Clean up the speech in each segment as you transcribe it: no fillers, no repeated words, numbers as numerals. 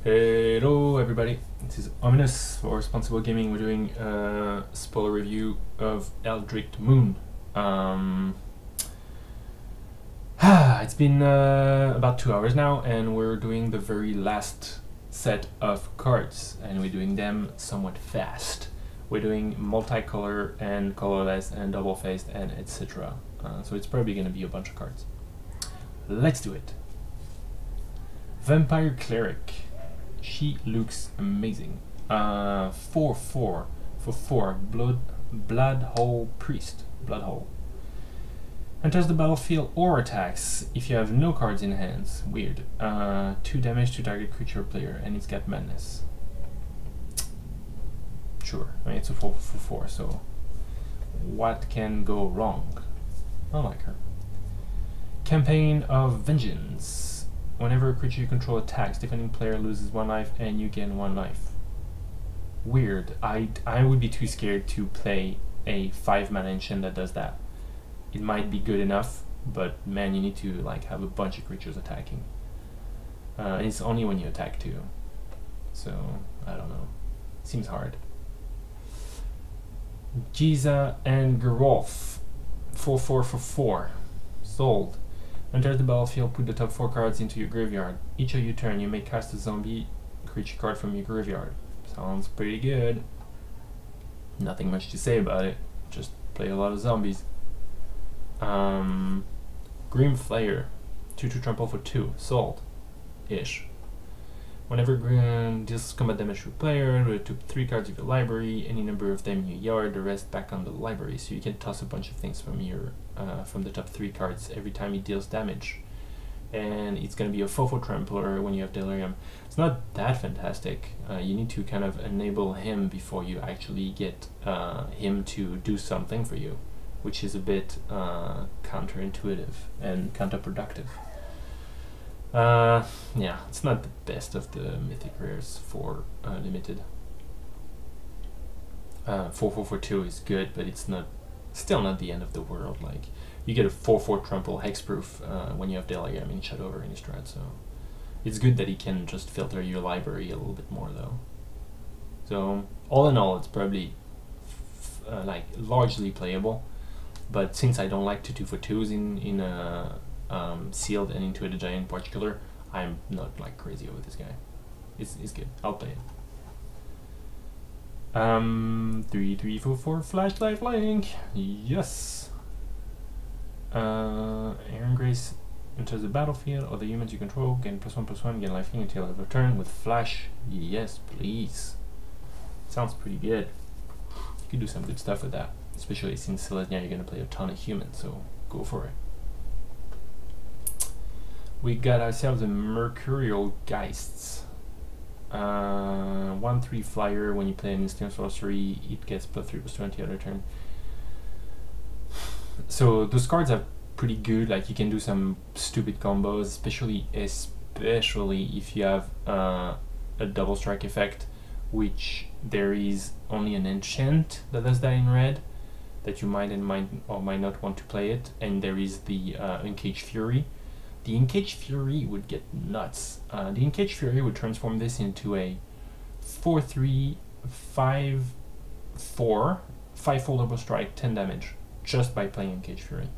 Hello everybody, this is Ominous for Responsible Gaming. We're doing a spoiler review of Eldritch Moon. It's been about 2 hours now, and we're doing the very last set of cards, and we're doing them somewhat fast. We're doing multicolor and colorless and double-faced and etc. So it's probably going to be a bunch of cards. Let's do it. Vampire Cleric. She looks amazing. 4/4 for 4. Bloodhole Priest. Bloodhole. Enters the battlefield or attacks if you have no cards in hands. Weird. 2 damage to target creature or player, and it's got madness. Sure. I mean, it's a 4/4, so what can go wrong? I like her. Campaign of Vengeance. Whenever a creature you control attacks, defending player loses 1 life and you gain 1 life. Weird. I would be too scared to play a 5-mana enchant that does that. It might be good enough, but man, you need to like have a bunch of creatures attacking. It's only when you attack too. So, I don't know. Seems hard. Giza and Gerolf. 4/4 for 4. Sold. Enter the battlefield, put the top 4 cards into your graveyard. Each of your turn, you may cast a zombie creature card from your graveyard. Sounds pretty good. Nothing much to say about it. Just play a lot of zombies. Grim Flayer. 2/2 trample for 2. Sold. Ish. Whenever Grim deals combat damage to a player, roll 3 cards of your library, any number of them in your yard, the rest back on the library. So you can toss a bunch of things from your from the top 3 cards every time he deals damage. And it's going to be a 4/4 trampler when you have Delirium. It's not that fantastic. You need to kind of enable him before you actually get him to do something for you, which is a bit counterintuitive and counterproductive. Yeah, it's not the best of the mythic rares for limited. 4/4 for 2 is good, but it's not, still not the end of the world. Like, you get a 4/4 trample hexproof when you have Delirium in Shadow over Innistrad, so it's good that he can just filter your library a little bit more though. So all in all, it's probably like largely playable, but since I don't like to 2/2s in sealed and into the giant in particular, I'm not like crazy over this guy. It's good. I'll play it. 3/3/4 flash life link. Yes. Aaron Grace enters the battlefield. Other humans you control gain +1/+1, gain life until end of turn with flash. Yes, please. Sounds pretty good. You could do some good stuff with that, especially since Selesnya you're gonna play a ton of humans, so go for it. We got ourselves a Mercurial Geists. 1/3 flyer. When you play an instant sorcery, it gets +3/+20 other turn. So those cards are pretty good. Like, you can do some stupid combos, especially if you have a double strike effect, which there is only an enchant that does that in red, that you might not want to play it, and there is the Uncaged Fury. The Uncaged Fury would get nuts. The Uncaged Fury would transform this into a 4/3 5/4 double strike, 10 damage, just by playing Uncaged Fury.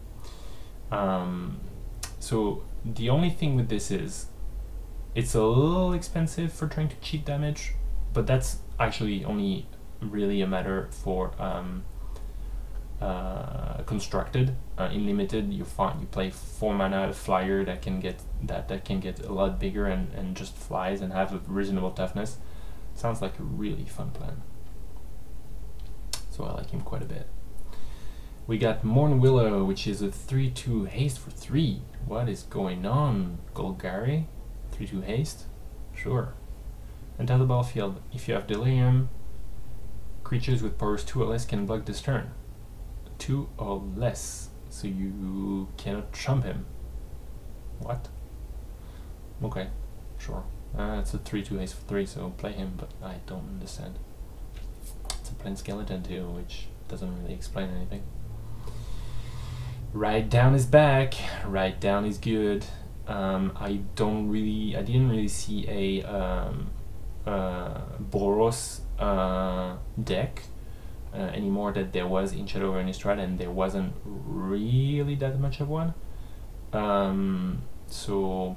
So the only thing with this is it's a little expensive for trying to cheat damage, but that's actually only really a matter for constructed. In limited, you play 4 mana flyer that can get a lot bigger and just flies and have a reasonable toughness. Sounds like a really fun plan. So I like him quite a bit. We got Morn Willow, which is a 3/2 haste for 3. What is going on, Golgari? 3/2 haste? Sure. Enter the battlefield. If you have Delirium, creatures with powers 2 or less can block this turn. 2 or less, so you cannot trump him. What? Okay, sure. It's a 3/2 haste for 3, so play him, but I don't understand. It's a plain skeleton too, which doesn't really explain anything. Write down is back. Write down is good. I didn't really see a Boros deck anymore that there was in Shadow of Innistrad, and there wasn't really that much of one. So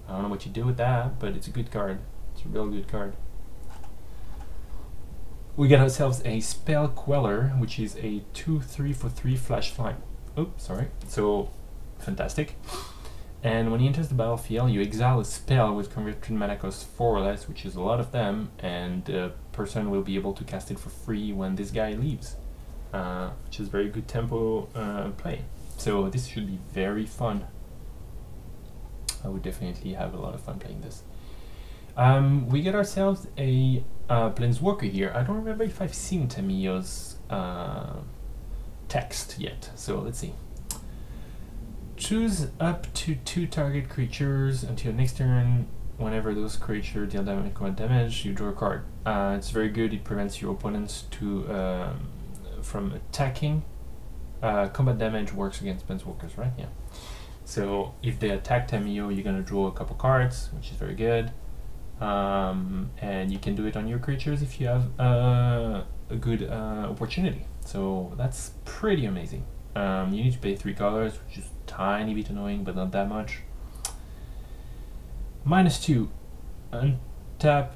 I don't know what you do with that, but it's a good card. It's a real good card. We got ourselves a Spell Queller, which is a 2/3 for 3 flash flame. Oops, sorry. So fantastic. And when he enters the battlefield, you exile a spell with converted mana cost 4 or less, which is a lot of them, and the person will be able to cast it for free when this guy leaves, which is very good tempo play. So this should be very fun. I would definitely have a lot of fun playing this. We get ourselves a Planeswalker here. I don't remember if I've seen Tamiyo's text yet, so let's see. Choose up to 2 target creatures until next turn. Whenever those creatures deal damage, you draw a card. It's very good. It prevents your opponents from attacking. Combat damage works against Planeswalkers, right? Yeah. So if they attack Tamiyo, you're gonna draw a couple cards, which is very good. And you can do it on your creatures if you have a good opportunity. So that's pretty amazing. You need to pay 3 colors, which is a tiny bit annoying, but not that much. -2, untap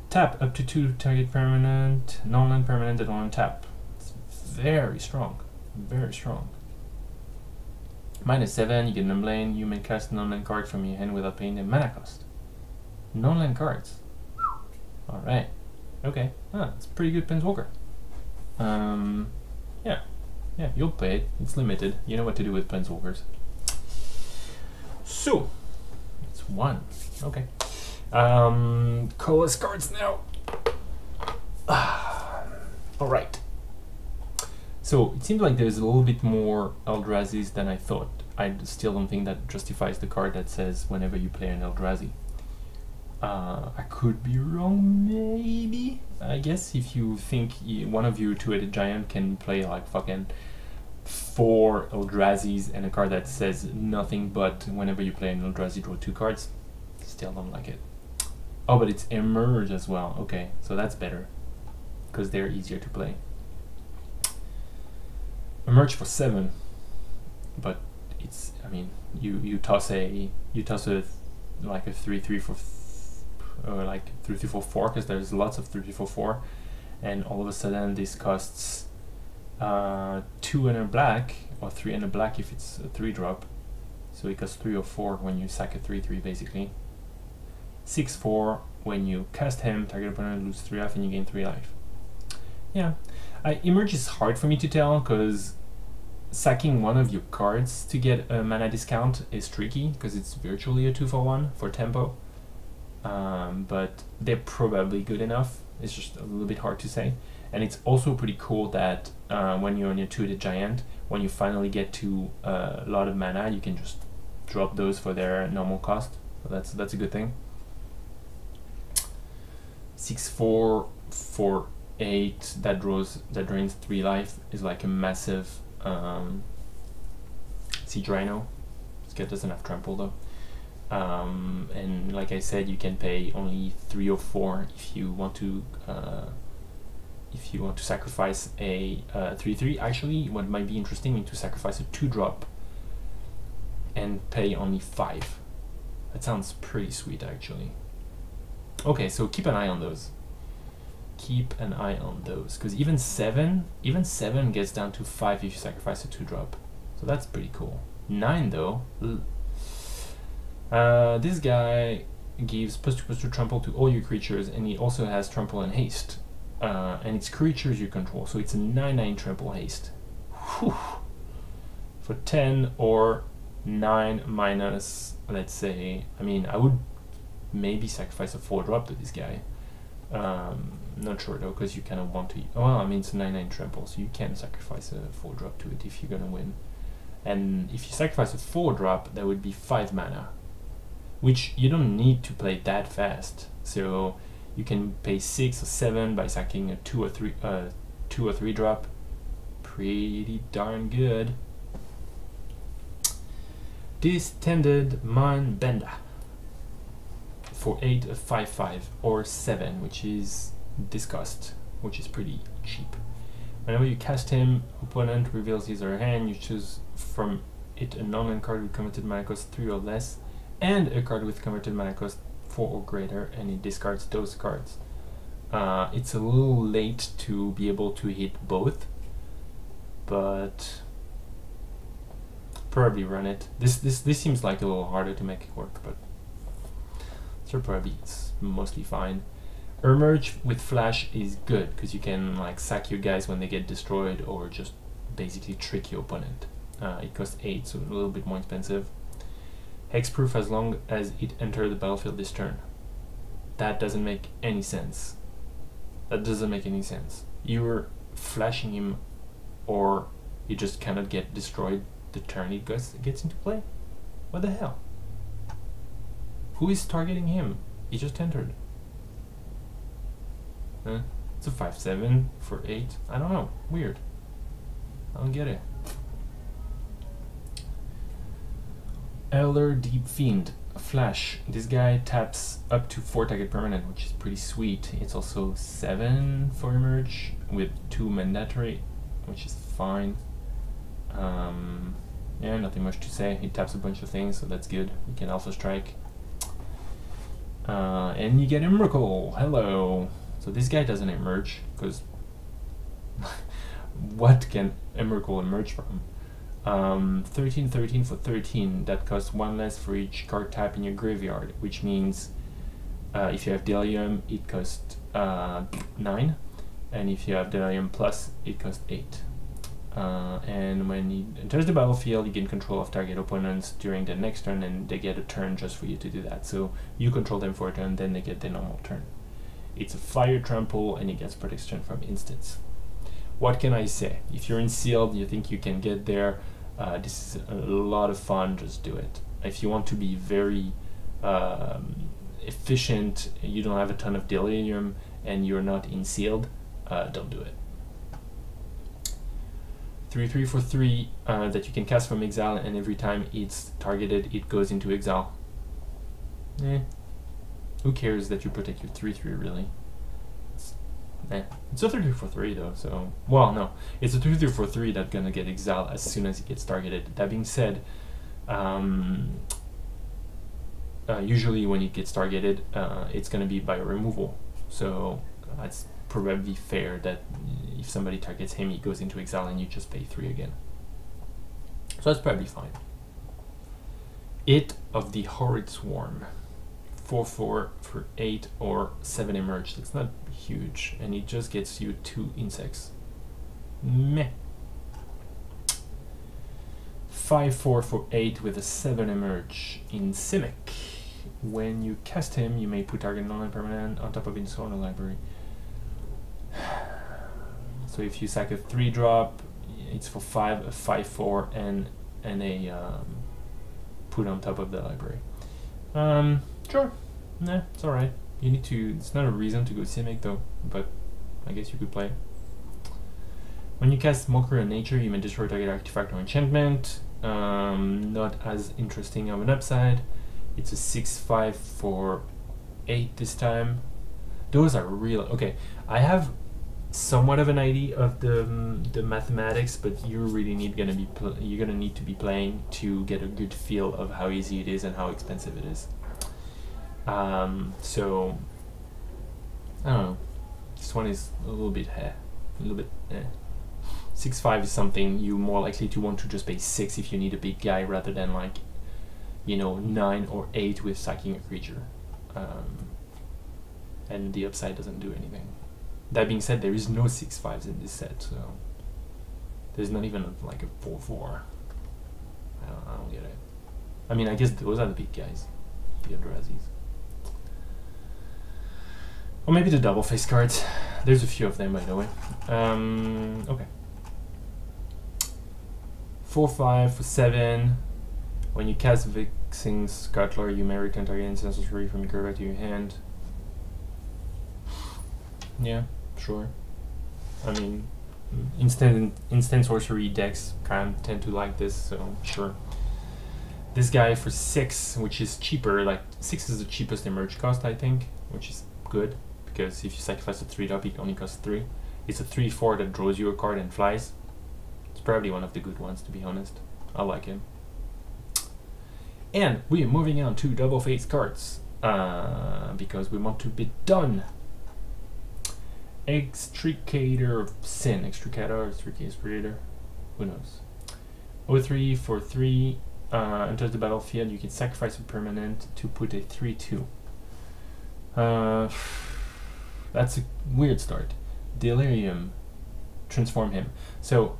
tap up to 2 target permanent, non-land permanent that don't untap. It's very strong, very strong. -7, you get non-land. You may cast non-land card from your hand without paying the mana cost. Non-land cards. All right. Okay. It's a pretty good Planeswalker. Yeah, you'll play it. It's limited. You know what to do with Planeswalkers. So, it's 1. Okay. Colorless cards now. All right. So, it seems like there's a little bit more Eldrazi's than I thought. I still don't think that justifies the card that says whenever you play an Eldrazi. I could be wrong, maybe. I guess if you think one of you two-headed giant can play like fucking 4 Eldrazi's and a card that says nothing but whenever you play an Eldrazi draw 2 cards, still don't like it. Oh, but it's Emerge as well. Okay, so that's better because they're easier to play. Emerge for 7, but it's, I mean, you toss a like a 3/3 for like 3/3 for 4, because there's lots of 3/3 for 4, and all of a sudden this costs 2 and a black, or 3 and a black if it's a 3-drop. So it costs 3 or 4 when you sack a 3/3 basically. 6/4 when you cast him, target opponent loses 3 life and you gain 3 life. Yeah, Emerge is hard for me to tell because sacking one of your cards to get a mana discount is tricky because it's virtually a 2-for-1 for tempo. But they're probably good enough. It's just a little bit hard to say. And it's also pretty cool that when you're on your 2-headed giant, when you finally get to a lot of mana, you can just drop those for their normal cost. So that's a good thing. 6/4 for 8 that drains 3 life is like a massive Siege Rhino. This guy doesn't have trample though. And like I said, you can pay only 3 or 4 if you want to sacrifice a 3/3. Actually, what might be interesting is to sacrifice a 2-drop and pay only 5. That sounds pretty sweet actually. Okay, so keep an eye on those. Keep an eye on those, because even 7 gets down to 5 if you sacrifice a 2-drop. So that's pretty cool. 9 though. This guy gives +2/+2 trample to all your creatures, and he also has trample and haste. And it's creatures you control, so it's a 9/9 trample haste. Whew. For 10 or 9 minus, let's say, I mean, I would maybe sacrifice a 4-drop to this guy. Not sure though, because you kind of want to. Well, I mean, it's a 9/9 trample, so you can sacrifice a 4-drop to it if you're gonna win. And if you sacrifice a 4-drop, that would be 5 mana, which you don't need to play that fast. So you can pay 6 or 7 by sacking a 2 or 3 drop. Pretty darn good. Distended Man Benda. For 8, a 5/5, or 7, which is Disgust, which is pretty cheap. Whenever you cast him, opponent reveals his or her hand, you choose from it a non-land card with converted mana cost 3 or less, and a card with converted mana cost 4 or greater, and it discards those cards. It's a little late to be able to hit both, but probably run it. This seems like a little harder to make it work, but so probably it's mostly fine. Emerge with Flash is good because you can like sack your guys when they get destroyed, or just basically trick your opponent. It costs 8, so a little bit more expensive. Hexproof as long as it enters the battlefield this turn. That doesn't make any sense. That doesn't make any sense. You're flashing him, or you just cannot get destroyed the turn it gets into play? What the hell? Who is targeting him? He just entered. It's a 5/7 for 8. I don't know. Weird. I don't get it. Elder Deep Fiend. Flash. This guy taps up to 4 target permanent, which is pretty sweet. It's also 7 for Emerge with 2 mandatory, which is fine. Yeah, nothing much to say. It taps a bunch of things, so that's good. You can Alpha Strike. And you get Emrakul. Hello. So this guy doesn't emerge, because what can Emrakul emerge from? 13/13 for 13. That costs 1 less for each card type in your graveyard, which means if you have Delirium, it costs 9, and if you have Delirium Plus, it costs 8. And when he enters the battlefield, you gain control of target opponents during the next turn, and they get a turn just for you to do that. So you control them for a turn, then they get their normal turn. It's a fire trample, and it gets protection from instants. What can I say? If you're in sealed, you think you can get there, this is a lot of fun, just do it. If you want to be very efficient, you don't have a ton of delirium, and you're not in sealed, don't do it. 3/3 for 3 that you can cast from exile, and every time it's targeted, it goes into exile. Who cares that you protect your 3/3 really? It's a 3/3 for 3 though, so... Well, no. It's a 3/3 for 3 that's gonna get exiled as soon as it gets targeted. That being said, usually when it gets targeted, it's gonna be by removal. So it's probably fair that if somebody targets him, he goes into exile and you just pay 3 again. So that's probably fine. It of the Horrid Swarm. 4/4 for 8 or 7 emerge. It's not huge, and it just gets you 2 insects. Meh. 5/4 for 8 with a 7 emerge in Simic. When you cast him, you may put target non-permanent on top of his or library. So if you sack a 3-drop, it's for 5, a 5/4, and a put on top of the library. Sure. Nah, it's alright. You need to... It's not a reason to go Simic though, but I guess you could play. When you cast Mockery on Nature, you may destroy target artifact or enchantment. Not as interesting of an upside. It's a 6/5 for 8 this time. Those are real... Okay, I have somewhat of an idea of the mathematics, but you really need you're gonna need to be playing to get a good feel of how easy it is and how expensive it is. So I don't know. This one is a little bit 6/5 is something you're more likely to want to just pay 6 if you need a big guy, rather than like, you know, 9 or 8 with sacking a creature. And the upside doesn't do anything. That being said, there is no 6/5s in this set, so there's not even like a 4/4. I don't get it. I mean, I guess those are the big guys, the Eldrazi's. Or maybe the double face cards. There's a few of them, by the way. Okay. 4/5 for 7. When you cast Vixing Scuttler, you may return target instant sorcery from your graveyard to your hand. Yeah, sure. I mean, instant sorcery decks kind of tend to like this, so sure. This guy for 6, which is cheaper, like 6 is the cheapest emerge cost, I think, which is good, because if you sacrifice a 3-drop, it only costs 3. It's a 3/4 that draws you a card and flies. It's probably one of the good ones, to be honest. I like him. And we are moving on to double face cards, because we want to be done. Extricator of Sin, Extricator, who knows. 0/3 for 3, enters the battlefield, you can sacrifice a permanent to put a 3/2. That's a weird start. Delirium, transform him. So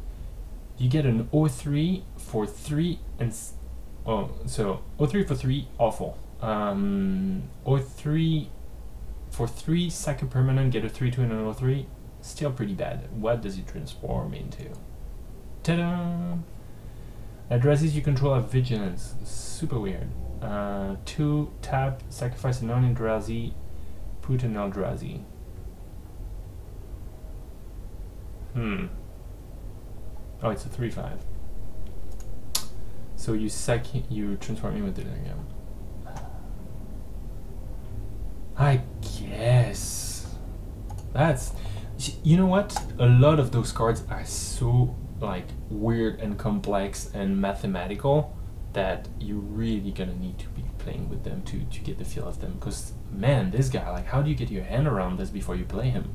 you get an 0/3 for 3 and so 0/3 for 3, awful. 0/3 for 3, sack a permanent, get a 3/2 and an 0/3, still pretty bad. What does it transform into? Ta-da! Eldrazi you control have vigilance. Super weird. 2 tap, sacrifice a non-Eldrazi, put an Eldrazi. Oh, it's a 3/5. So you transform him with Delirium. I guess that's, you know what? A lot of those cards are so like weird and complex and mathematical that you're really gonna need to be playing with them to get the feel of them. Because man, this guy, like, how do you get your hand around this before you play him?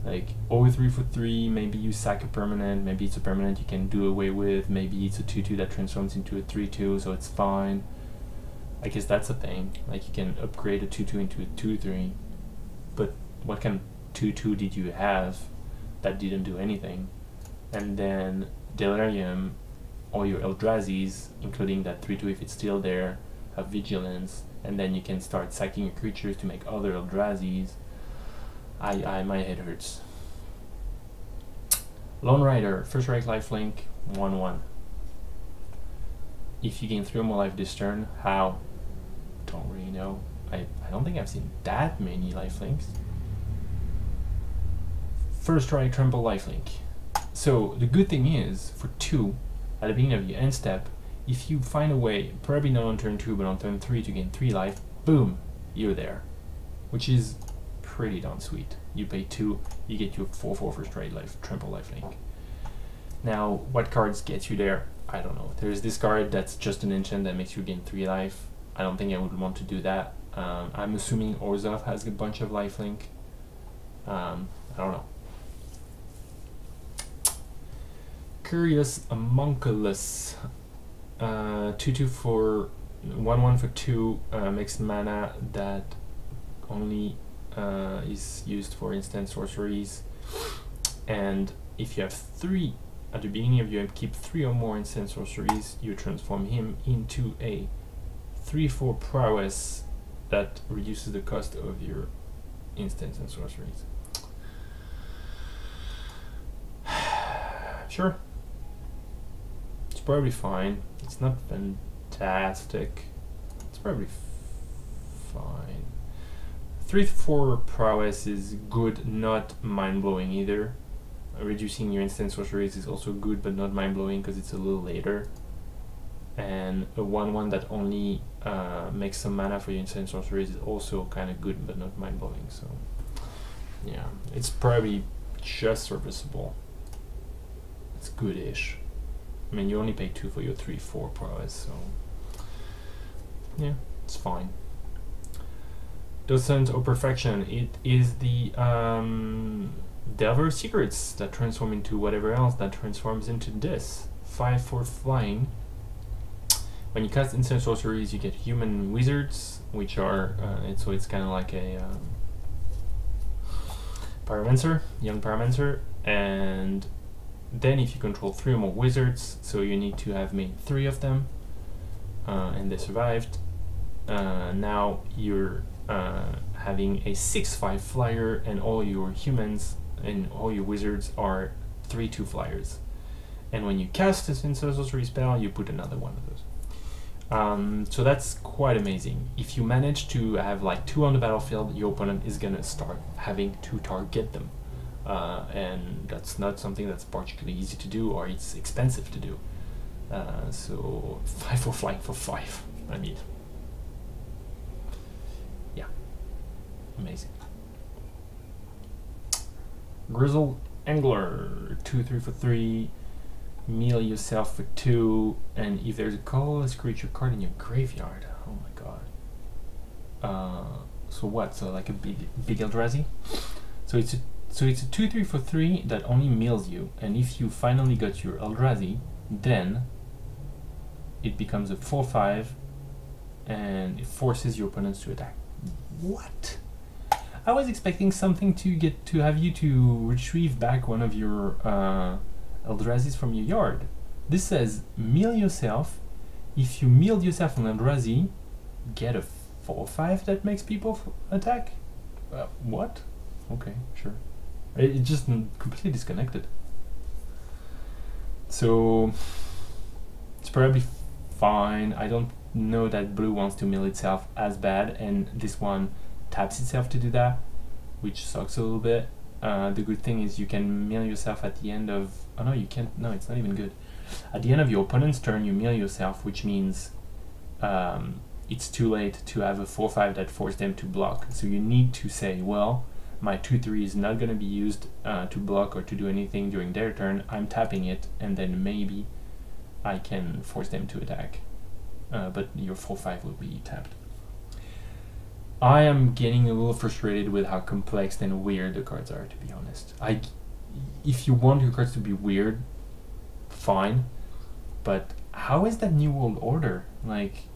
Like 0/3 for 3, maybe you sack a permanent, maybe it's a permanent you can do away with, maybe it's a 2/2 that transforms into a 3/2, so it's fine. I guess that's a thing. Like you can upgrade a 2/2 into a 2/3, but what kind of 2/2 did you have that didn't do anything? And then Delirium, all your Eldrazi's, including that 3/2 if it's still there, have vigilance, and then you can start sacking your creatures to make other Eldrazi's. My head hurts. Lone Rider, first right lifelink, 1/1. If you gain 3 or more life this turn, how? Don't really know. I don't think I've seen that many lifelinks. First right trample lifelink. So the good thing is, for 2, at the beginning of your end step, if you find a way, probably not on turn 2, but on turn 3 to gain 3 life, boom, you're there. Which is pretty darn sweet. You pay 2, you get your 4/4 first right life, trample lifelink. Now, what cards get you there? I don't know. There's this card that's just an enchant that makes you gain 3 life. I don't think I would want to do that. I'm assuming Orzhov has a bunch of lifelink. I don't know. Curious Homunculus. 2/2 for 1/1 for 2, makes mana that only is used for instant sorceries. And if you have 3 at the beginning of your upkeep, 3 or more instant sorceries, you transform him into a 3/4 prowess that reduces the cost of your instants and sorceries. Sure. It's probably fine. It's not fantastic. It's probably fine. 3/4 prowess is good, not mind-blowing either. Reducing your instant sorceries is also good, but not mind-blowing because it's a little later. And a 1/1 that only makes some mana for your instant sorceries is also kind of good, but not mind-blowing. So yeah, it's probably just serviceable. It's good-ish. I mean, you only pay 2 for your 3/4 prowess, so yeah, it's fine. Docent or Perfection, it is the Delver Secrets that transform into whatever else that transforms into this. 5/4 flying. When you cast instant sorceries, you get human wizards, which are so it's kind of like a pyromancer, young pyromancer, and then if you control 3 or more wizards, so you need to have made 3 of them, and they survived. Now you're having a 6/5 flyer, and all your humans and all your wizards are 3/2 flyers. And when you cast this instant sorcery spell, you put another one of those. So that's quite amazing. If you manage to have like 2 on the battlefield, your opponent is gonna start having to target them, and that's not something that's particularly easy to do, or it's expensive to do. So 5 for flying for 5. I mean, yeah, amazing. Grizzled Angler, 2/3 for 3. Meal yourself for 2, and if there's a colorless creature card in your graveyard, oh my god. So what? So like a big Eldrazi? So it's a 2/3 for 3 that only mills you, and if you finally got your Eldrazi, then it becomes a 4/5, and it forces your opponents to attack. What? I was expecting something to have you to retrieve back one of your Eldrazi's from your yard. This says mill yourself. If you milled yourself an Eldrazi, get a 4/5 that makes people attack. What? Okay, sure. It's just completely disconnected. So it's probably fine. I don't know that blue wants to mill itself as bad, and this one taps itself to do that, which sucks a little bit. The good thing is you can mill yourself at the end of... Oh no, you can't. No, it's not even good. At the end of your opponent's turn, you mill yourself, which means it's too late to have a 4/5 that forces them to block. So you need to say, well, my 2/3 is not going to be used to block or to do anything during their turn. I'm tapping it, and then maybe I can force them to attack. But your 4/5 will be tapped. I am getting a little frustrated with how complex and weird the cards are, to be honest. If you want your cards to be weird, fine. But how is that New World Order? Like,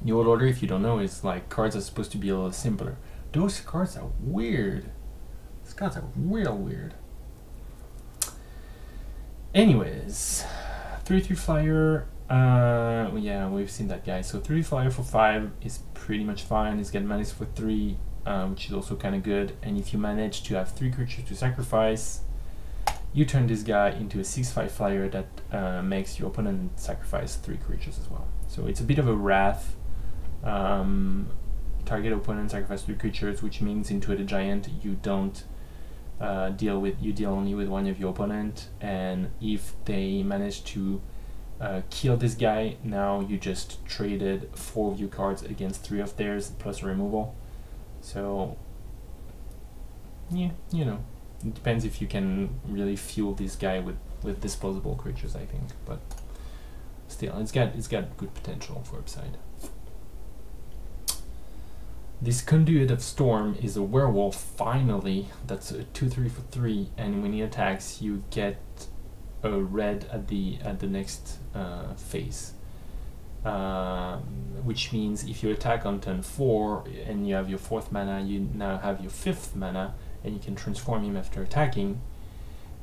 New World Order, if you don't know, is like cards are supposed to be a little simpler. Those cards are weird. These cards are real weird. Anyways, 3/3 flyer. Yeah, we've seen that guy. So 3 flyer for 5 is pretty much fine. He's got manas for 3, which is also kind of good. And if you manage to have 3 creatures to sacrifice, you turn this guy into a 6/5 flyer that makes your opponent sacrifice 3 creatures as well. So it's a bit of a wrath. Target opponent sacrifice 3 creatures, which means into the giant you don't deal only with one of your opponent, and if they manage to kill this guy, now you just traded 4 of your cards against 3 of theirs plus removal. So yeah, you know, it depends if you can really fuel this guy with disposable creatures, I think, but still it's got good potential for upside. This Conduit of Storm is a werewolf, finally. That's a 2/3 for 3, and when he attacks you get a red at the next phase, which means if you attack on turn 4 and you have your 4th mana, you now have your 5th mana, and you can transform him after attacking.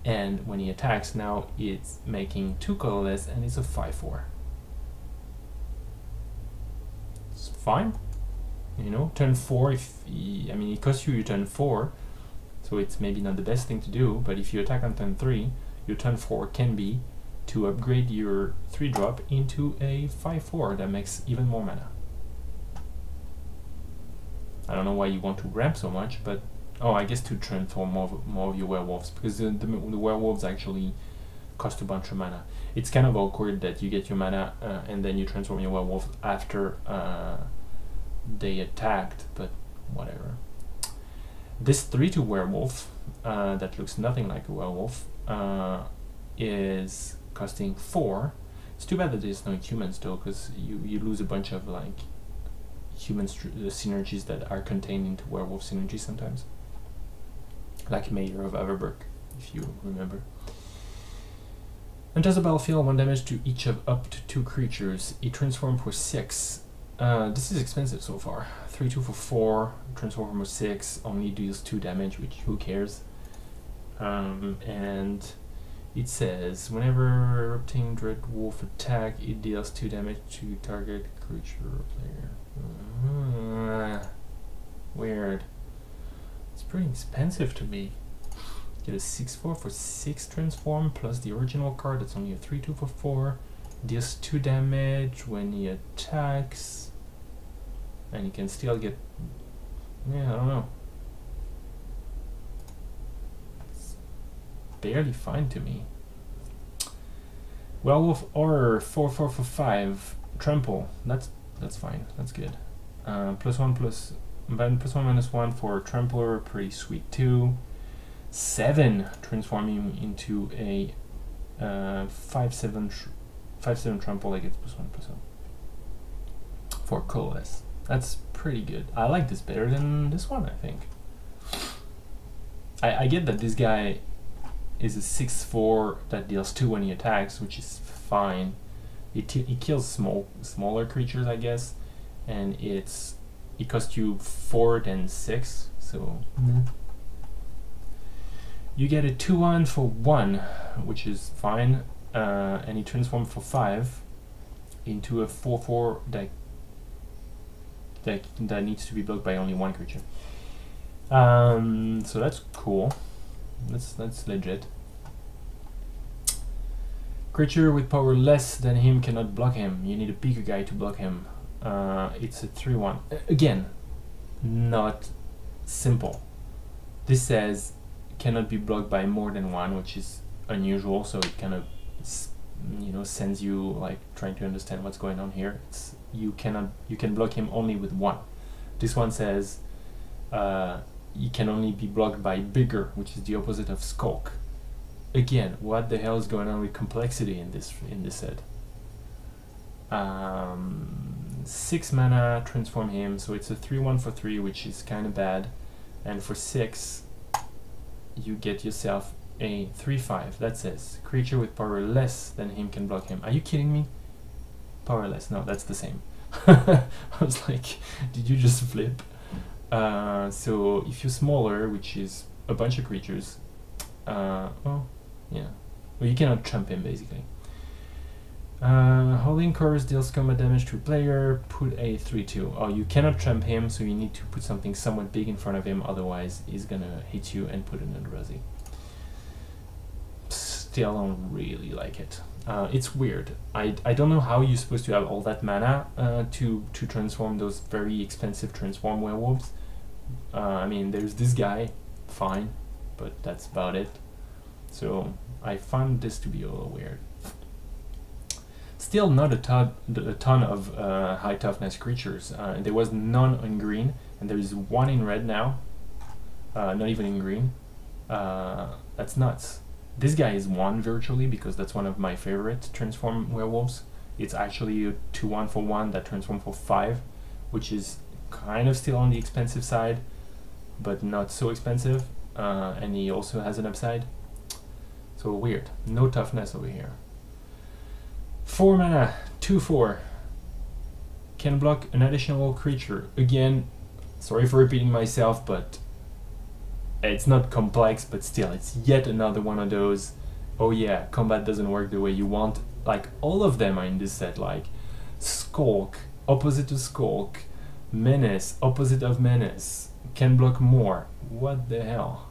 And when he attacks, now it's making 2 colorless, and it's a 5/4. It's fine, you know. Turn 4, I mean, it costs you your turn 4, so it's maybe not the best thing to do. But if you attack on turn 3, your turn 4 can be to upgrade your 3-drop into a 5/4 that makes even more mana. I don't know why you want to ramp so much, but I guess to transform more of your werewolves, because the werewolves actually cost a bunch of mana. It's kind of awkward that you get your mana and then you transform your werewolf after they attacked, but whatever. This 3/2 werewolf that looks nothing like a werewolf is costing 4. It's too bad that there's no humans though, because you lose a bunch of like human synergies that are contained into werewolf synergies sometimes, like Mayor of Everburg, if you remember. Enters the battlefield, 1 damage to each of up to 2 creatures. It transforms for 6. This is expensive so far. 3/2 for 4, transform for 6, only deals 2 damage, which who cares? And it says, whenever Erupting Dread Wolf attack, it deals 2 damage to target creature or player. Weird. It's pretty expensive to me. Get a 6/4 for 6 transform, plus the original card, that's only a 3/2 for 4. Deals 2 damage when he attacks. And he can still get... yeah, I don't know. It's barely fine to me. Werewolf Horror 4/4 for 5. Trample. That's fine. That's good. +1 +1 for Trampler. Pretty sweet too. 7. Transforming into a 5/7 Trample. I get +1/+1 for Coalesce. That's pretty good. I like this better than this one, I think. I get that this guy is a 6/4 that deals 2 when he attacks, which is fine. He kills smaller creatures, I guess, and it costs you 4 than 6, so you get a 2/1 for 1, which is fine, and he transforms for 5 into a 4/4 that needs to be blocked by only 1 creature. So that's cool. That's legit. Creature with power less than him cannot block him. You need a bigger guy to block him. It's a 3/1. Again, not simple. This says cannot be blocked by more than 1, which is unusual. So it kind of, sends you like trying to understand what's going on here. You can block him only with 1. This one says he can only be blocked by bigger, which is the opposite of Skulk. Again, what the hell is going on with complexity in this set? 6 mana, transform him, so it's a 3/1 for 3, which is kind of bad. And for 6, you get yourself a 3/5 that says creature with power less than him can block him. Are you kidding me? Powerless? No, that's the same. I was like, did you just flip? So if you're smaller, which is a bunch of creatures, well, you cannot trump him basically. Holding Curse deals combat damage to a player, put a 3/2. Oh, you cannot trump him, so you need to put something somewhat big in front of him, otherwise he's gonna hit you and put an Eldrazi. Still don't really like it. It's weird. I don't know how you're supposed to have all that mana to transform those very expensive transform werewolves. I mean, there's this guy, fine, but that's about it. So I found this to be a little weird. Still not a ton of high toughness creatures. There was none in green, and there is 1 in red now. Not even in green. That's nuts. This guy is 1 virtually, because that's one of my favorite transform werewolves. It's actually a 2/1 for 1 that transforms for 5, which is kind of still on the expensive side, but not so expensive. And he also has an upside. So weird. No toughness over here. 4 mana, 2/4. Can block an additional creature. Again, sorry for repeating myself, but it's not complex, but still, it's yet another one of those, oh yeah, combat doesn't work the way you want. Like, all of them are in this set, like Skulk, opposite to Skulk, Menace, opposite of Menace, can block more. What the hell?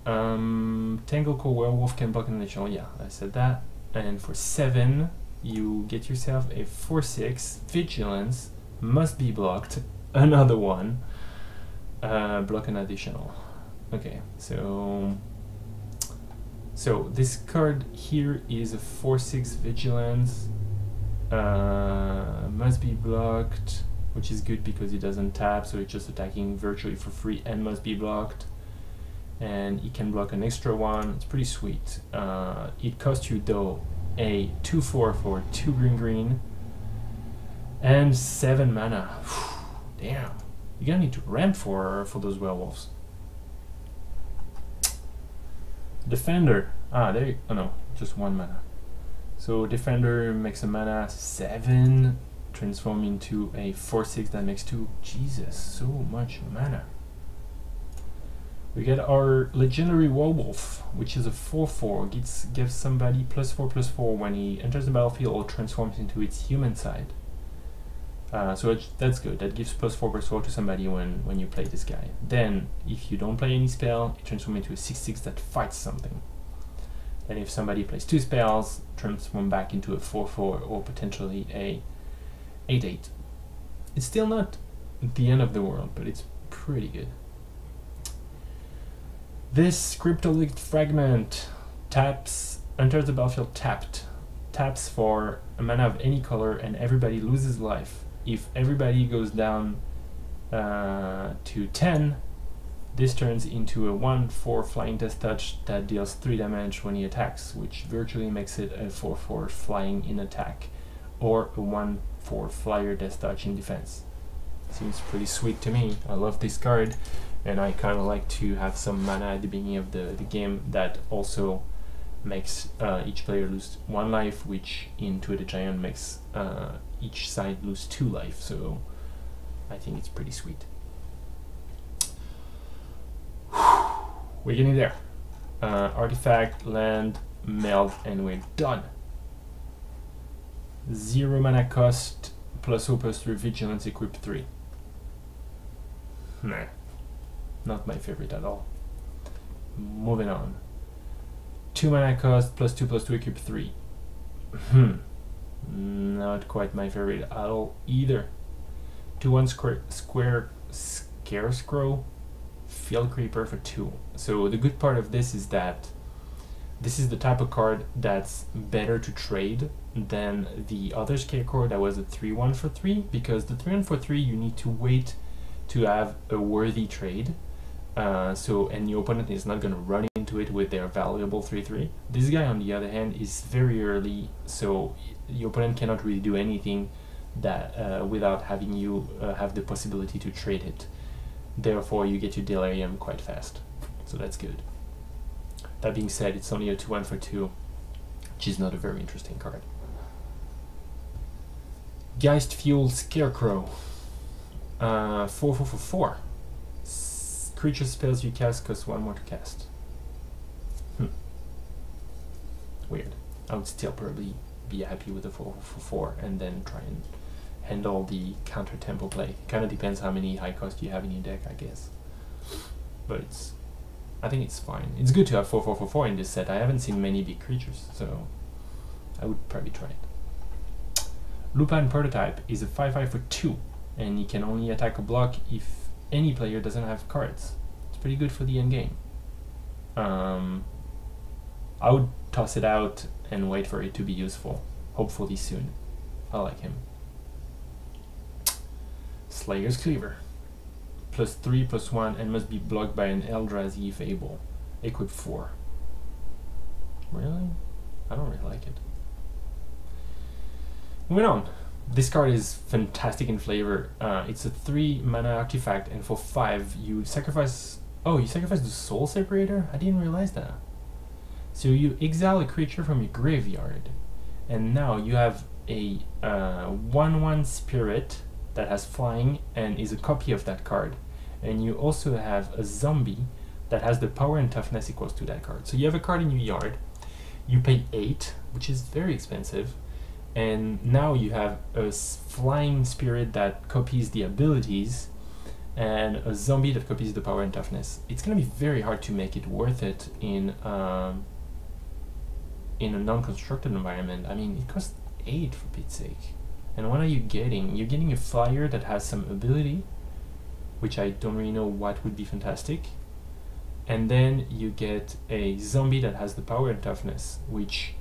Tanglecore Werewolf can block an additional, yeah, I said that. And for 7, you get yourself a 4/6 Vigilance, must be blocked, another one. Block an additional. Okay, so this card here is a 4/6 Vigilance, must be blocked, which is good because it doesn't tap, so it's just attacking virtually for free and must be blocked. And it can block an extra one. It's pretty sweet. It costs you though a 2/4 for 2 green and 7 mana. Damn, you're gonna need to ramp for those werewolves. Defender. There you, oh no, just 1 mana. So Defender makes a mana 7, transform into a 4/6 that makes 2. Jesus, so much mana. We get our Legendary Werewolf, which is a 4/4. Gives somebody +4/+4 when he enters the battlefield or transforms into its human side. So that's good. That gives +4/+4 to somebody when you play this guy. Then, if you don't play any spell, it transforms into a 6/6 that fights something. Then if somebody plays 2 spells, transform back into a 4/4 or potentially a 8/8. It's still not the end of the world, but it's pretty good. This Cryptolith Fragment taps enters the battlefield tapped. Taps for a mana of any color and everybody loses life. If everybody goes down to 10, this turns into a 1/4 flying death touch that deals 3 damage when he attacks, which virtually makes it a 4/4 flying in attack, or a 1/4 flyer death touch in defense. Seems pretty sweet to me. I love this card, and I kind of like to have some mana at the beginning of the game that also makes each player lose 1 life, which in Two-Headed Giant makes each side lose 2 life, so I think it's pretty sweet. We're getting there. Artifact, land, meld, and we're done. 0 mana cost, +0/+3 vigilance, equip 3. Nah, not my favorite at all. Moving on. 2 mana cost, +2/+2, equip 3. Not quite my favorite at all either. 2/1 square Scarecrow, Field Creeper for 2. So the good part of this is that this is the type of card that's better to trade than the other Scarecrow that was a 3/1 for 3, because the 3/1 for 3 you need to wait to have a worthy trade, and your opponent is not going to run into it with their valuable 3/3. This guy on the other hand is very early, so your opponent cannot really do anything that without having you have the possibility to trade it. Therefore you get to Delirium quite fast, so that's good. That being said, it's only a 2/1 for 2, which is not a very interesting card. Geist Fuel Scarecrow, 4/4 for 4. Creature spells you cast cost 1 more to cast. Weird. I would still probably be happy with the 4/4 for 4 and then try and handle the counter tempo play. Kind of depends how many high cost you have in your deck, I guess. But I think it's fine. It's good to have 4/4 for 4 in this set. I haven't seen many big creatures, so I would probably try it. Lupin Prototype is a 5/5 for 2, and he can only attack a block if any player doesn't have cards. It's pretty good for the end game. I would toss it out and wait for it to be useful, hopefully soon. I like him. Slayer's Cleaver, +3/+1, and must be blocked by an Eldrazi if able. Equip 4. Really? I don't really like it. Moving on. This card is fantastic in flavor. It's a 3 mana artifact, and for 5 you sacrifice... Oh, you sacrifice the Soul Separator? I didn't realize that. So you exile a creature from your graveyard, and now you have a 1/1 spirit that has flying and is a copy of that card. And you also have a zombie that has the power and toughness equals to that card. So you have a card in your yard, you pay 8, which is very expensive, and now you have a flying spirit that copies the abilities and a zombie that copies the power and toughness. It's going to be very hard to make it worth it in a non-constructed environment. I mean, it costs 8 for Pete's sake. And what are you getting? You're getting a flyer that has some ability, which I don't really know what would be fantastic. And then you get a zombie that has the power and toughness, which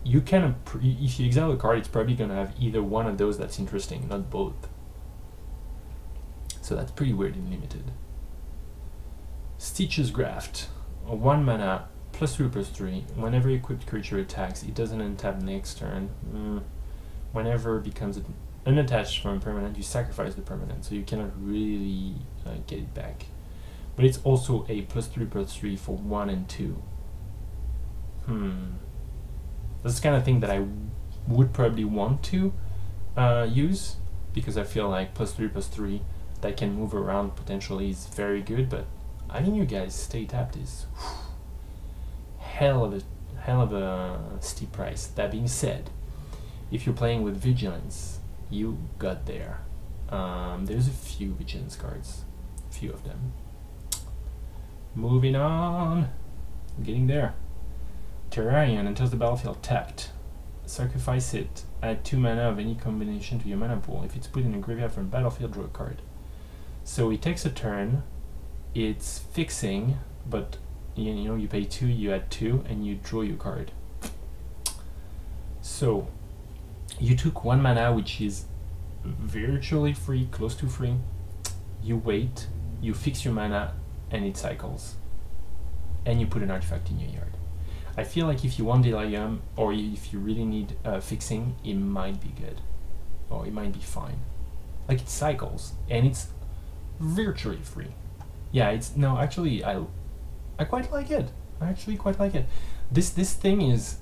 you can, if you exile a card, it's probably going to have either one of those that's interesting, not both. So that's pretty weird in limited. Stitch's Graft, a 1 mana, +3/+3. Whenever equipped creature attacks, it doesn't untap next turn. Whenever it becomes unattached from a permanent, you sacrifice the permanent, so you cannot really get it back. But it's also a +3/+3 for 1 and 2. That's the kind of thing that I would probably want to use, because I feel like +3/+3 that can move around potentially is very good, but I think you guys stay tapped is hell of a steep price. That being said, if you're playing with Vigilance, you got there. There's a few Vigilance cards, a few of them. Moving on, I'm getting there. Terrarion enters the battlefield tapped. Sacrifice it. Add 2 mana of any combination to your mana pool. If it's put in a graveyard from battlefield, draw a card. So it takes a turn. It's fixing, but you know you pay 2, you add 2, and you draw your card. So you took 1 mana, which is virtually free, close to free. You wait, you fix your mana, and it cycles. And you put an artifact in your yard. I feel like if you want Delirium, or if you really need fixing, it might be good. Or it might be fine. Like, it cycles, and it's virtually free. Yeah, it's, no, actually, I quite like it. I actually quite like it. This thing is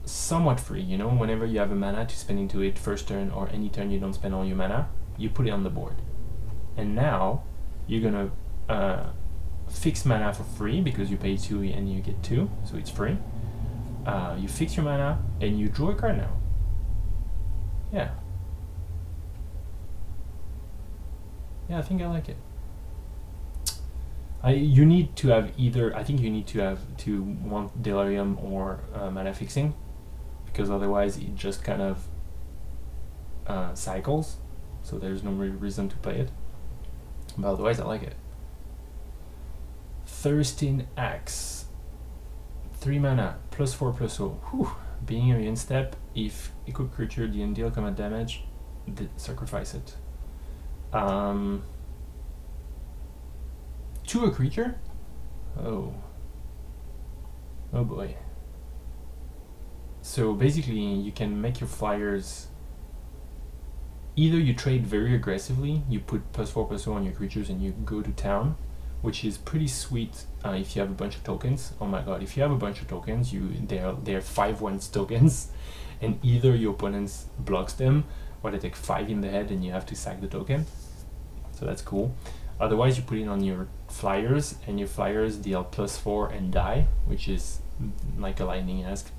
somewhat free, you know, whenever you have a mana to spend into it first turn, or any turn you don't spend all your mana, you put it on the board. And now, you're gonna fix mana for free, because you pay 2 and you get 2, so it's free. You fix your mana, and you draw a card now. Yeah. Yeah, I think I like it. You need to have either, I think you need to want Delirium or mana fixing, because otherwise it just kind of cycles, so there's no reason to play it. But otherwise I like it. Thirsting Axe. 3 mana, +4/+0. Whew. Being a instep, if equipped creature didn't deal combat damage, sacrifice it. To a creature? Oh. Oh boy. So basically you can make your flyers, either you trade very aggressively, you put +4/+0 on your creatures and you go to town, which is pretty sweet if you have a bunch of tokens. Oh my god, if you have a bunch of tokens, they're 5/1 tokens, and either your opponent blocks them, or they take 5 in the head and you have to sack the token. So that's cool. Otherwise you put it on your flyers, and your flyers deal +4 and die, which is like a lightning axe.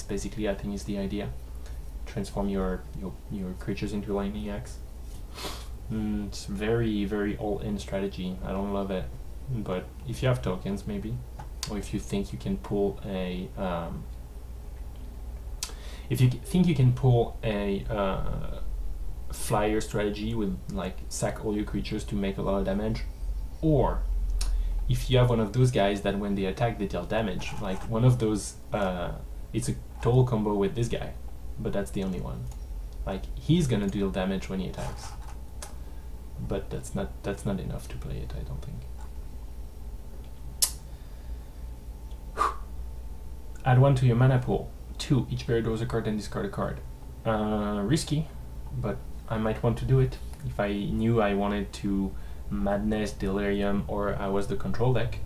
Basically, I think is the idea. Transform your creatures into lightning axe. It's very, very all-in strategy. I don't love it, but if you have tokens, maybe, or if you think you can pull a flyer strategy with like sack all your creatures to make a lot of damage, or if you have one of those guys that when they attack they deal damage, like one of those, it's a total combo with this guy, but that's the only one. Like, he's gonna deal damage when he attacks, but that's not enough to play it, I don't think. Add 1 to your mana pool. 2, each player draws a card and discard a card. Risky, but I might want to do it if I knew I wanted to Madness, Delirium, or I was the control deck.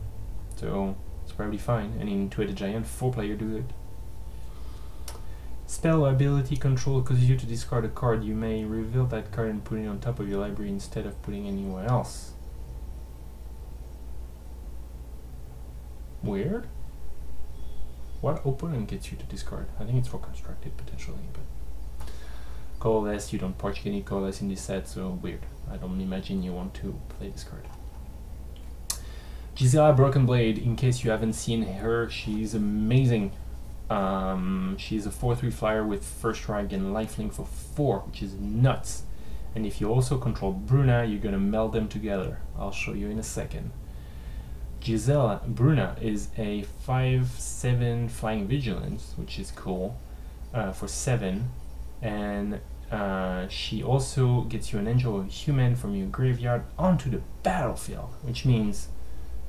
So it's probably fine. And in Two-Headed Giant, 4-player do it. Spell ability control causes you to discard a card. You may reveal that card and put it on top of your library instead of putting it anywhere else. Weird. What opponent gets you to discard? I think it's for constructed potentially, but colorless, you don't particularly need colorless in this set, so weird. I don't imagine you want to play this card. Gisela Broken Blade, in case you haven't seen her, she's amazing. She's a 4/3 flyer with first strike and lifelink for 4, which is nuts. And if you also control Bruna, you're gonna meld them together. I'll show you in a second. Bruna is a 5/7 flying vigilance, which is cool, for 7, and she also gets you an angel or human from your graveyard onto the battlefield, which means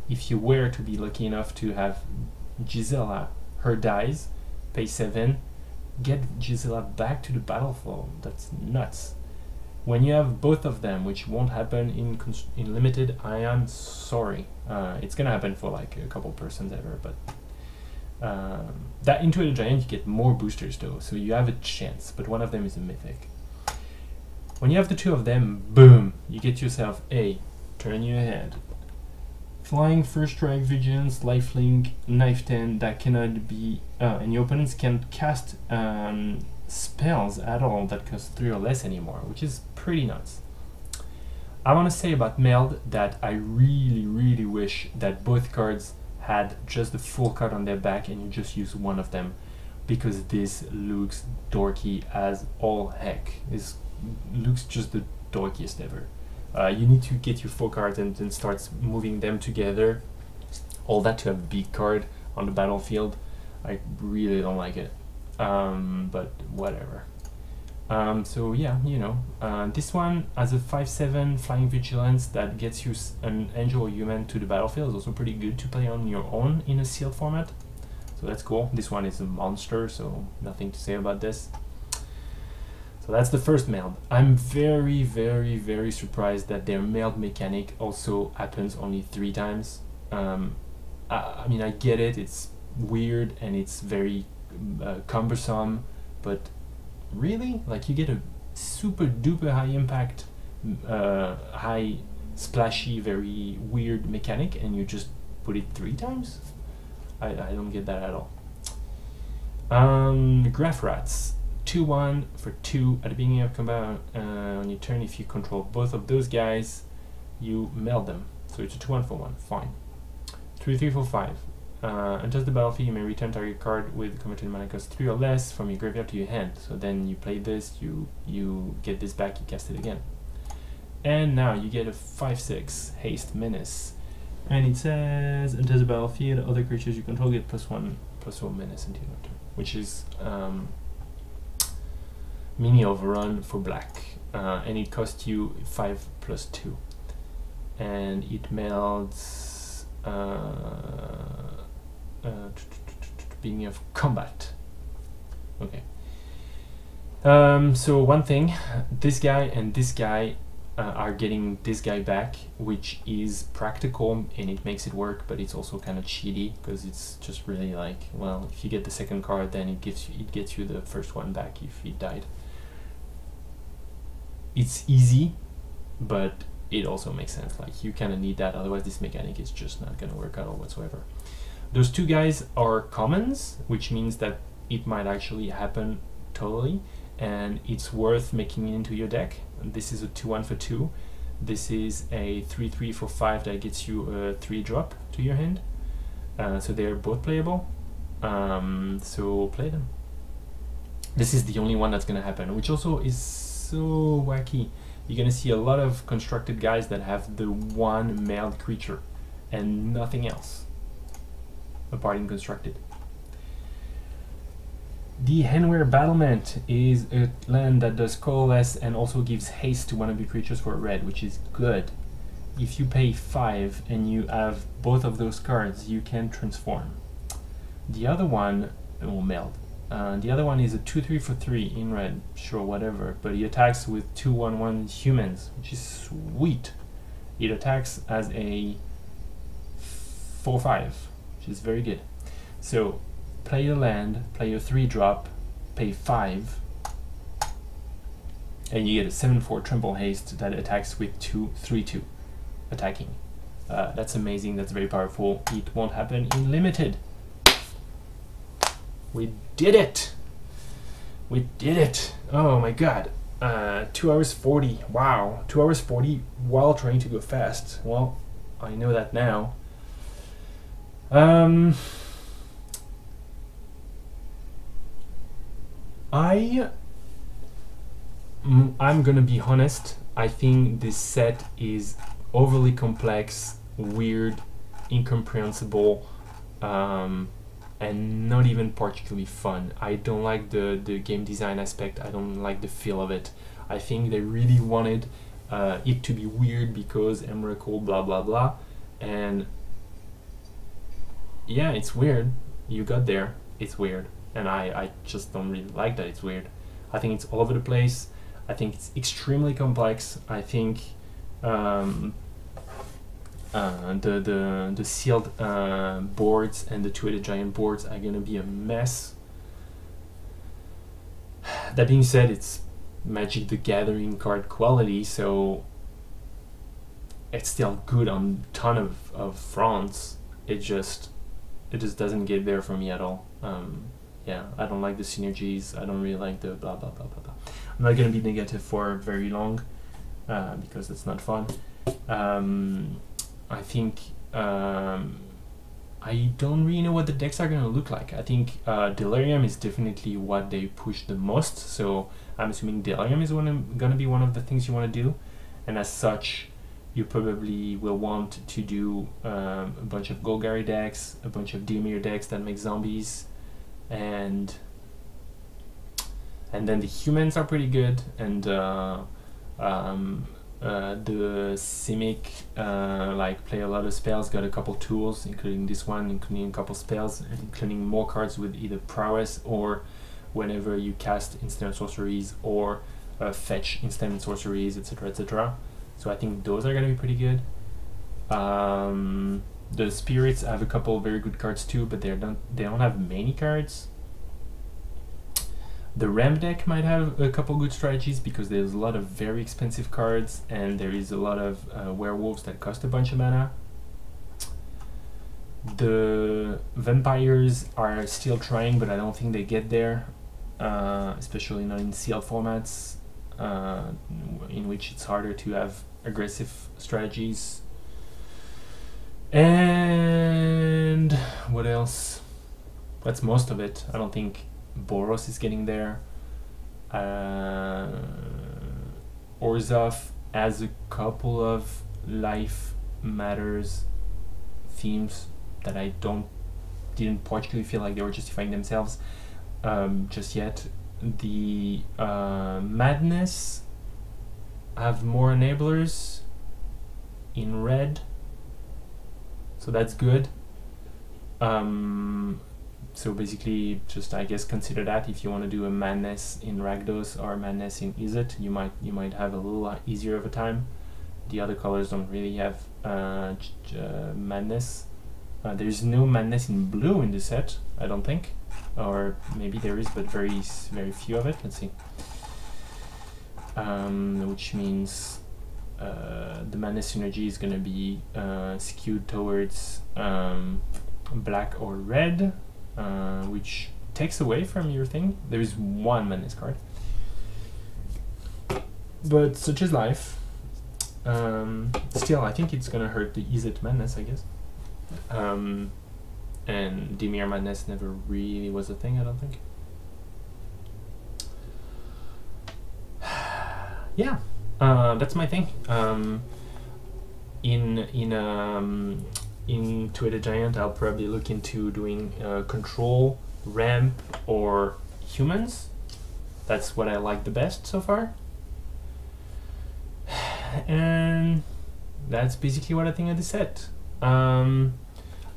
if you were to be lucky enough to have Gisela, her dies, pay 7, get Gisela back to the battlefield. That's nuts. When you have both of them, which won't happen in limited, I am sorry. It's gonna happen for like a couple persons ever, but that into a giant you get more boosters though, so you have a chance, but one of them is a mythic. When you have the 2 of them, boom, you get yourself a turn your head. Flying, first strike, vigilance, lifelink, knife 10 that cannot be, and your opponents can't cast spells at all that cost 3 or less anymore, which is pretty nuts. I want to say about Meld that I really, really wish that both cards had just the full card on their back and you just use one of them, because this looks dorky as all heck. It looks just the dorkiest ever. You need to get your 4 cards and then start moving them together. All that to have a big card on the battlefield. I really don't like it. but whatever. So yeah, you know, this one has a 5/7 flying vigilance that gets you an angel or human to the battlefield. Is also pretty good to play on your own in a sealed format. So that's cool. This one is a monster, so nothing to say about this. So that's the first meld. I'm very, very, very surprised that their meld mechanic also happens only 3 times. I mean, I get it, it's weird and it's very cumbersome, but really? Like, you get a super duper high impact, high splashy, very weird mechanic and you just put it 3 times? I don't get that at all. Graph Rats. 2/1 for 2 at the beginning of combat. On your turn, if you control both of those guys, you meld them. So it's a 2/1 for 1. Fine. 3/3 for 5. Until the battlefield, you may return target card with converted mana cost 3 or less from your graveyard to your hand. So then you play this, you get this back, you cast it again. And now you get a 5/6 haste menace. And it says, until the battlefield, other creatures you control get +1/+1 menace until your turn, which is mini overrun for black, and it costs you 5+2, and it melds beginning of combat. Okay. So one thing, this guy and this guy are getting this guy back, which is practical and it makes it work, but it's also kind of cheaty because it's just really like, well, if you get the second card, then it gets you the first one back if it died. It's easy, but it also makes sense. Like, you kind of need that, otherwise this mechanic is just not going to work at all whatsoever. Those 2 guys are commons, which means that it might actually happen totally, and it's worth making it into your deck. This is a 2/1 for 2. This is a 3/3 for 5 that gets you a 3-drop to your hand. So they're both playable. So play them. This is the only one that's going to happen, which also is so wacky. You're going to see a lot of constructed guys that have the one meld creature and nothing else apart in constructed. The Henware Battlement is a land that does colorless and also gives haste to one of your creatures for a red, which is good. If you pay 5 and you have both of those cards, you can transform. The other one will meld. The other one is a 2/3 for 3 in red, sure, whatever, but he attacks with 2/1/1 humans, which is sweet. It attacks as a 4/5, which is very good. So play your land, play your 3-drop, pay 5, and you get a 7/4 trample haste that attacks with 2/3/2 attacking. That's amazing, that's very powerful. It won't happen in limited. We did it! We did it! Oh my god. 2 hours 40. Wow. 2 hours 40 while trying to go fast. Well, I know that now. I'm gonna be honest. I think this set is overly complex, weird, incomprehensible, and not even particularly fun. I don't like the game design aspect. I don't like the feel of it. I think they really wanted it to be weird because Emrakul blah blah blah, and yeah, it's weird. You got there, it's weird, and I just don't really like that it's weird. I think it's all over the place. I think it's extremely complex. I think the sealed boards and the 2-headed giant boards are gonna be a mess. That being said, it's Magic the Gathering card quality, so it's still good on a ton of fronts. It just doesn't get there for me at all. Yeah, I don't like the synergies. I don't really like the blah blah blah blah blah. I'm not gonna be negative for very long because it's not fun. I think I don't really know what the decks are gonna look like. I think Delirium is definitely what they push the most, so I'm assuming Delirium is gonna be one of the things you want to do, and as such you probably will want to do a bunch of Golgari decks, a bunch of Dimir decks that make zombies, and And then the humans are pretty good, and the Simic like play a lot of spells, got a couple tools, including this one, including a couple spells, including more cards with either prowess or whenever you cast instant sorceries or fetch instant sorceries, etc., etc. So I think those are gonna be pretty good. The spirits have a couple very good cards too, but they don't have many cards. The Ram deck might have a couple good strategies because there's a lot of very expensive cards, and there is a lot of werewolves that cost a bunch of mana. The vampires are still trying, but I don't think they get there, especially not in sealed formats, in which it's harder to have aggressive strategies. And what else? That's most of it. I don't think Boros is getting there. Orzhov has a couple of life matters themes that I didn't particularly feel like they were justifying themselves just yet. The Madness have more enablers in red, so that's good. So basically, just I guess consider that if you want to do a Madness in Rakdos or Madness in Izzet, you might have a little easier of a time. The other colors don't really have Madness. There's no Madness in blue in the set, I don't think, or maybe there is, but very few of it. Let's see. Which means the Madness synergy is going to be skewed towards black or red. Which takes away from your thing. There is one Madness card, but such is life. Still, I think it's gonna hurt the Izzet Madness, I guess. And Dimir Madness never really was a thing, I don't think. Yeah, that's my thing. In Two-Headed Giant, I'll probably look into doing control, ramp, or humans. That's what I like the best so far. And that's basically what I think of the set. I'm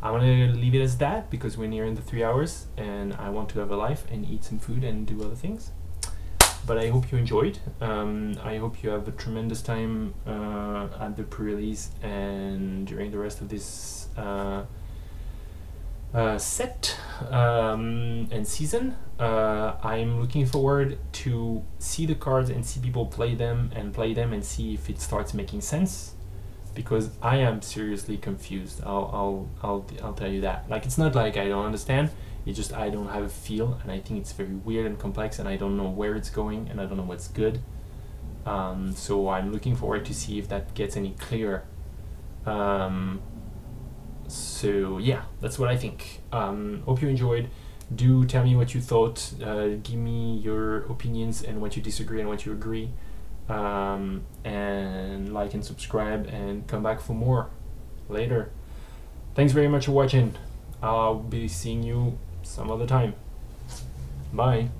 gonna leave it as that because we're nearing the 3 hours and I want to have a life and eat some food and do other things. But I hope you enjoyed. I hope you have a tremendous time at the pre-release and during the rest of this set and season. I'm looking forward to see the cards and see people play them and see if it starts making sense, because I am seriously confused. I'll tell you that. Like, it's not like I don't understand. It's just I don't have a feel, and I think it's very weird and complex, and I don't know where it's going, and I don't know what's good. So I'm looking forward to see if that gets any clearer. So yeah, that's what I think. Hope you enjoyed. Do tell me what you thought. Give me your opinions and what you disagree and what you agree. And like and subscribe and come back for more later. Thanks very much for watching. I'll be seeing you some other time. Bye.